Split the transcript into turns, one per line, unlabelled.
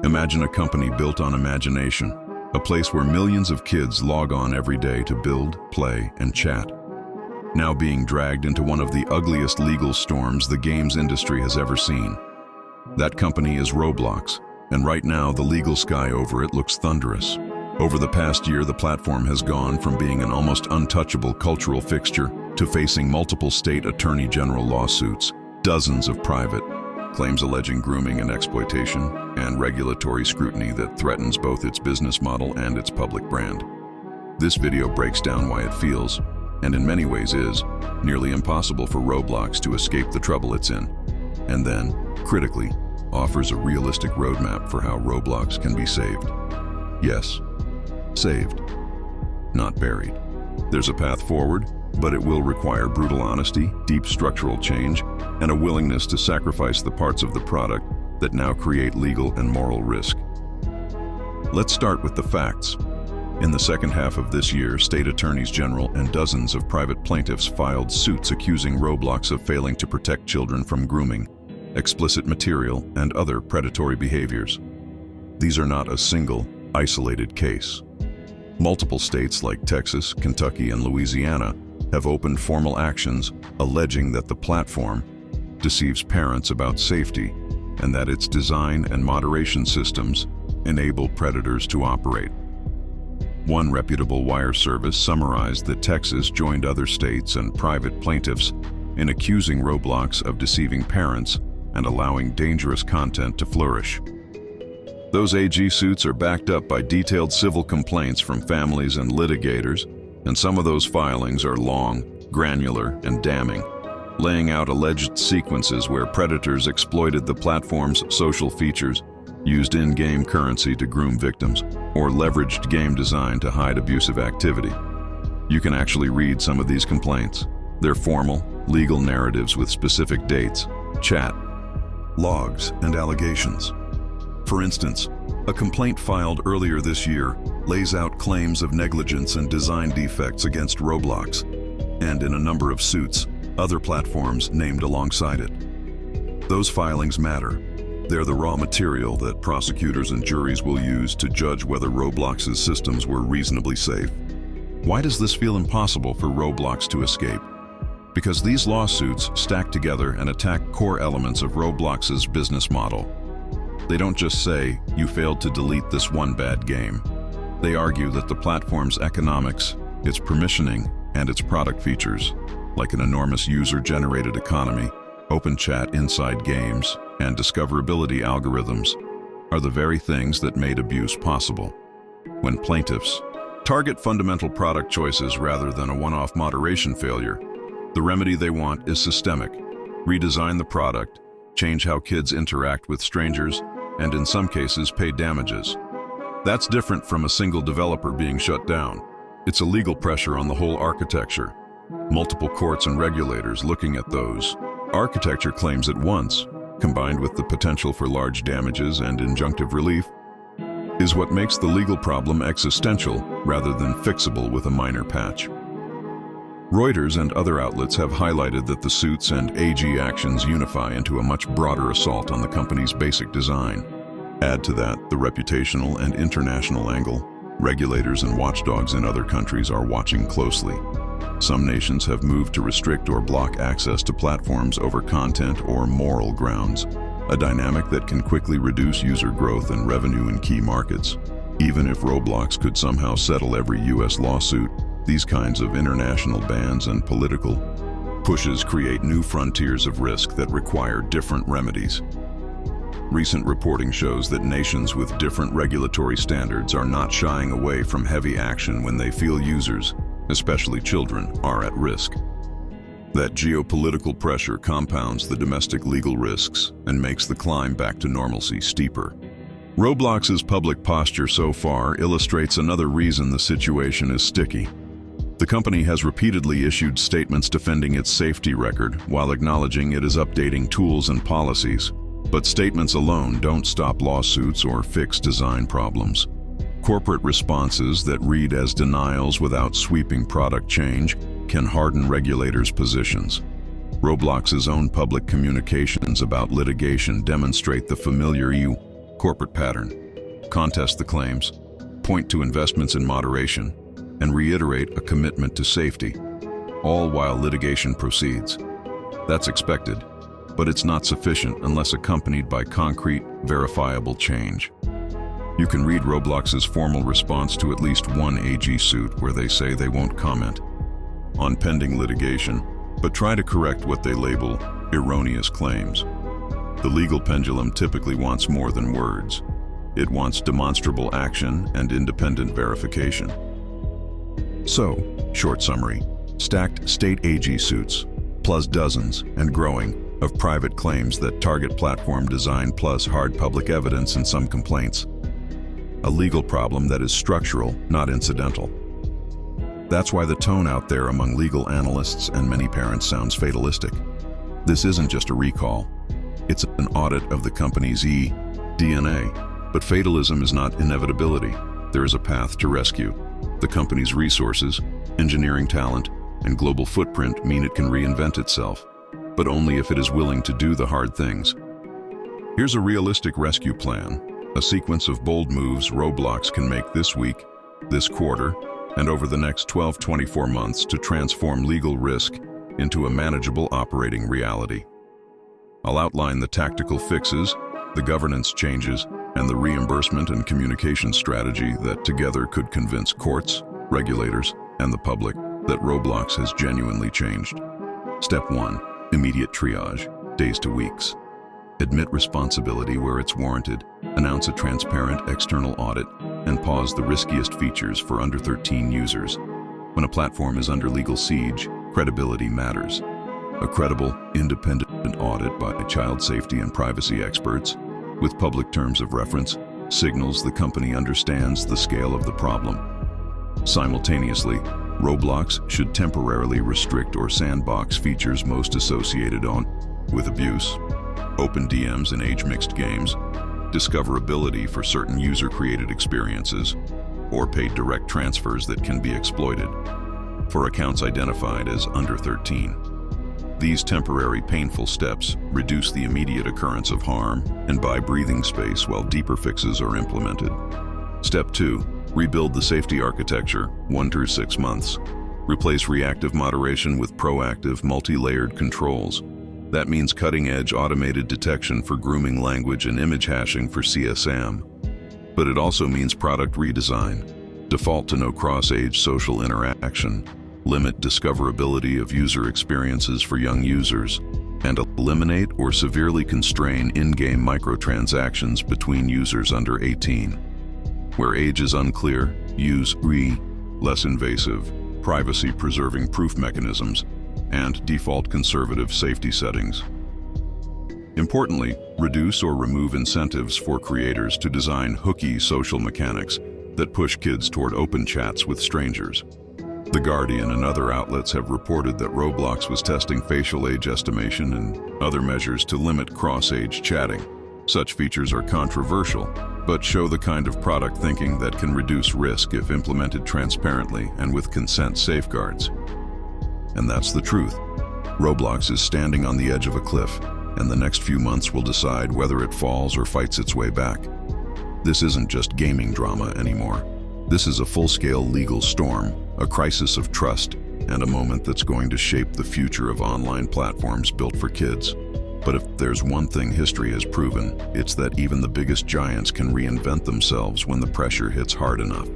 Imagine a company built on imagination, a place where millions of kids log on every day to build, play, and chat. Now being dragged into one of the ugliest legal storms the games industry has ever seen. That company is Roblox, and right now the legal sky over it looks thunderous. Over the past year, the platform has gone from being an almost untouchable cultural fixture to facing multiple state attorney general lawsuits, dozens of private claims alleging grooming and exploitation, and regulatory scrutiny that threatens both its business model and its public brand. This video breaks down why it feels, and in many ways is, nearly impossible for Roblox to escape the trouble it's in, and then, critically, offers a realistic roadmap for how Roblox can be saved. Yes, saved, not buried. There's a path forward, but it will require brutal honesty, deep structural change, and a willingness to sacrifice the parts of the product that now create legal and moral risk. Let's start with the facts. In the second half of this year, state attorneys general and dozens of private plaintiffs filed suits accusing Roblox of failing to protect children from grooming, explicit material, and other predatory behaviors. These are not a single, isolated case. Multiple states like Texas, Kentucky, and Louisiana have opened formal actions alleging that the platform deceives parents about safety and that its design and moderation systems enable predators to operate. One reputable wire service summarized that Texas joined other states and private plaintiffs in accusing Roblox of deceiving parents and allowing dangerous content to flourish. Those AG suits are backed up by detailed civil complaints from families and litigators, and some of those filings are long, granular, and damning, laying out alleged sequences where predators exploited the platform's social features, used in-game currency to groom victims, or leveraged game design to hide abusive activity. You can actually read some of these complaints. They're formal, legal narratives with specific dates, chat, logs, and allegations. For instance, a complaint filed earlier this year lays out claims of negligence and design defects against Roblox, and in a number of suits, other platforms named alongside it. Those filings matter. They're the raw material that prosecutors and juries will use to judge whether Roblox's systems were reasonably safe. Why does this feel impossible for Roblox to escape? Because these lawsuits stack together and attack core elements of Roblox's business model. They don't just say, "You failed to delete this one bad game." They argue that the platform's economics, its permissioning, and its product features, like an enormous user-generated economy, open chat inside games, and discoverability algorithms, are the very things that made abuse possible. When plaintiffs target fundamental product choices rather than a one-off moderation failure, the remedy they want is systemic. Redesign the product, change how kids interact with strangers, and in some cases pay damages. That's different from a single developer being shut down. It's a legal pressure on the whole architecture. Multiple courts and regulators looking at those architecture claims at once, combined with the potential for large damages and injunctive relief, is what makes the legal problem existential rather than fixable with a minor patch. Reuters and other outlets have highlighted that the suits and AG actions unify into a much broader assault on the company's basic design. Add to that the reputational and international angle. Regulators and watchdogs in other countries are watching closely. Some nations have moved to restrict or block access to platforms over content or moral grounds, a dynamic that can quickly reduce user growth and revenue in key markets. Even if Roblox could somehow settle every US lawsuit, these kinds of international bans and political pushes create new frontiers of risk that require different remedies. Recent reporting shows that nations with different regulatory standards are not shying away from heavy action when they feel users, especially children, are at risk. That geopolitical pressure compounds the domestic legal risks and makes the climb back to normalcy steeper. Roblox's public posture so far illustrates another reason the situation is sticky. The company has repeatedly issued statements defending its safety record while acknowledging it is updating tools and policies. But statements alone don't stop lawsuits or fix design problems. Corporate responses that read as denials without sweeping product change can harden regulators' positions. Roblox's own public communications about litigation demonstrate the familiar corporate pattern: contest the claims, point to investments in moderation, and reiterate a commitment to safety, all while litigation proceeds. That's expected, but it's not sufficient unless accompanied by concrete, verifiable change. You can read Roblox's formal response to at least one AG suit where they say they won't comment on pending litigation, but try to correct what they label erroneous claims. The legal pendulum typically wants more than words. It wants demonstrable action and independent verification. So, short summary: stacked state AG suits, plus dozens, and growing, of private claims that target platform design plus hard public evidence in some complaints. A legal problem that is structural, not incidental. That's why the tone out there among legal analysts and many parents sounds fatalistic. This isn't just a recall. It's an audit of the company's DNA. But fatalism is not inevitability. There is a path to rescue. The company's resources, engineering talent, and global footprint mean it can reinvent itself, but only if it is willing to do the hard things. Here's a realistic rescue plan, a sequence of bold moves Roblox can make this week, this quarter, and over the next 12-24 months to transform legal risk into a manageable operating reality. I'll outline the tactical fixes, the governance changes, and the reimbursement and communication strategy that together could convince courts, regulators, and the public that Roblox has genuinely changed. Step 1. Immediate triage, days to weeks. Admit responsibility where it's warranted, announce a transparent external audit, and pause the riskiest features for under 13 users. When a platform is under legal siege, credibility matters. A credible, independent audit by child safety and privacy experts, with public terms of reference, signals the company understands the scale of the problem. Simultaneously, Roblox should temporarily restrict or sandbox features most associated with abuse, open DMs in age-mixed games, discoverability for certain user-created experiences, or paid direct transfers that can be exploited for accounts identified as under 13. These temporary painful steps reduce the immediate occurrence of harm and buy breathing space while deeper fixes are implemented. Step 2. Rebuild the safety architecture, 1 to 6 months. Replace reactive moderation with proactive, multi-layered controls. That means cutting-edge automated detection for grooming language and image hashing for CSAM. But it also means product redesign. Default to no cross-age social interaction. Limit discoverability of user experiences for young users, and eliminate or severely constrain in-game microtransactions between users under 18. Where age is unclear, use less invasive, privacy-preserving proof mechanisms, and default conservative safety settings. Importantly, reduce or remove incentives for creators to design hooky social mechanics that push kids toward open chats with strangers. The Guardian and other outlets have reported that Roblox was testing facial age estimation and other measures to limit cross-age chatting. Such features are controversial, but show the kind of product thinking that can reduce risk if implemented transparently and with consent safeguards. And that's the truth. Roblox is standing on the edge of a cliff, and the next few months will decide whether it falls or fights its way back. This isn't just gaming drama anymore. This is a full-scale legal storm, a crisis of trust, and a moment that's going to shape the future of online platforms built for kids. But if there's one thing history has proven, it's that even the biggest giants can reinvent themselves when the pressure hits hard enough.